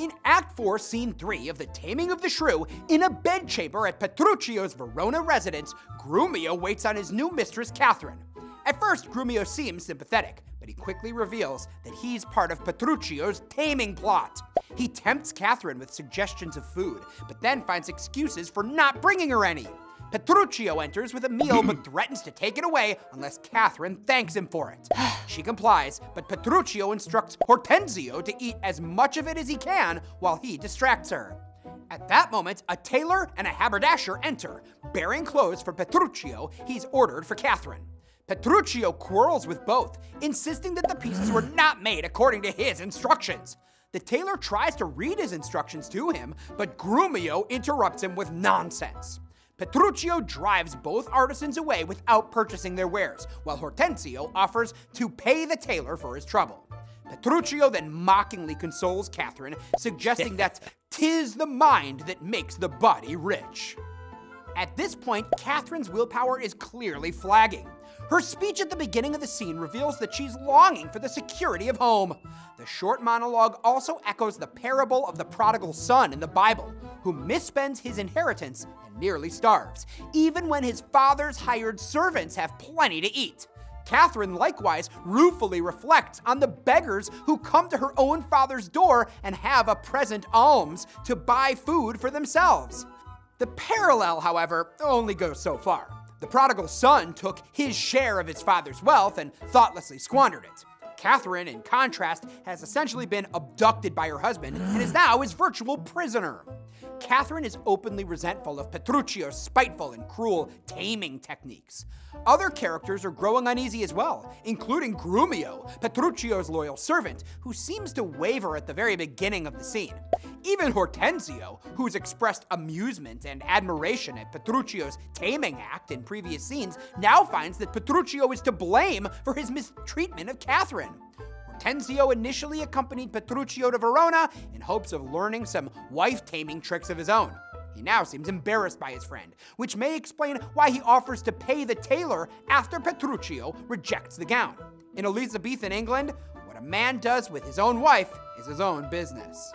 In Act 4, Scene 3 of The Taming of the Shrew, in a bedchamber at Petruchio's Verona residence, Gremio waits on his new mistress, Katherine. At first, Gremio seems sympathetic, but he quickly reveals that he's part of Petruchio's taming plot. He tempts Katherine with suggestions of food, but then finds excuses for not bringing her any. Petruchio enters with a meal but threatens to take it away unless Katherine thanks him for it. She complies, but Petruchio instructs Hortensio to eat as much of it as he can while he distracts her. At that moment, a tailor and a haberdasher enter, bearing clothes for Petruchio he's ordered for Katherine. Petruchio quarrels with both, insisting that the pieces were not made according to his instructions. The tailor tries to read his instructions to him, but Gremio interrupts him with nonsense. Petruchio drives both artisans away without purchasing their wares, while Hortensio offers to pay the tailor for his trouble. Petruchio then mockingly consoles Katherine, suggesting that 'tis the mind that makes the body rich. At this point, Katherine's willpower is clearly flagging. Her speech at the beginning of the scene reveals that she's longing for the security of home. The short monologue also echoes the parable of the prodigal son in the Bible, who misspends his inheritance and nearly starves, even when his father's hired servants have plenty to eat. Katherine likewise ruefully reflects on the beggars who come to her own father's door and have a present alms to buy food for themselves. The parallel, however, only goes so far. The prodigal son took his share of his father's wealth and thoughtlessly squandered it. Katherine, in contrast, has essentially been abducted by her husband and is now his virtual prisoner. Katherine is openly resentful of Petruchio's spiteful and cruel taming techniques. Other characters are growing uneasy as well, including Gremio, Petruchio's loyal servant, who seems to waver at the very beginning of the scene. Even Hortensio, who's expressed amusement and admiration at Petruchio's taming act in previous scenes, now finds that Petruchio is to blame for his mistreatment of Katherine. Hortensio initially accompanied Petruchio to Verona in hopes of learning some wife-taming tricks of his own. He now seems embarrassed by his friend, which may explain why he offers to pay the tailor after Petruchio rejects the gown. In Elizabethan England, what a man does with his own wife is his own business.